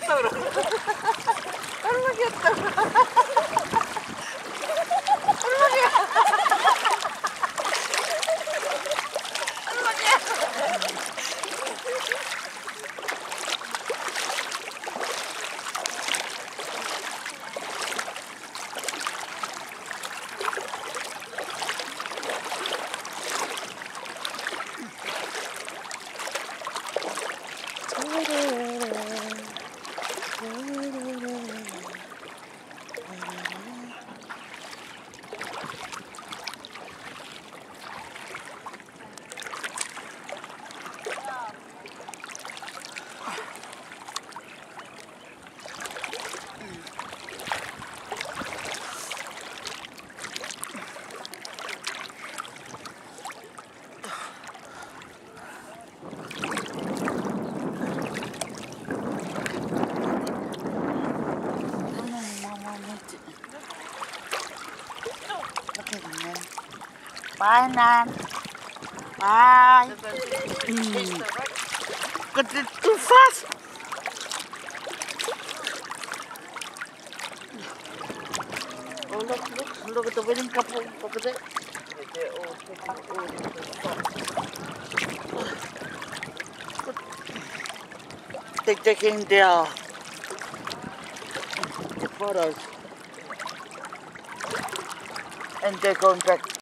Arturo. Ano magyata? Ano magyata? Ano magyata? Bye, Nan. Bye. Got it too fast. Oh, look at the winning couple over there. They're all taking their photos. And they're going back.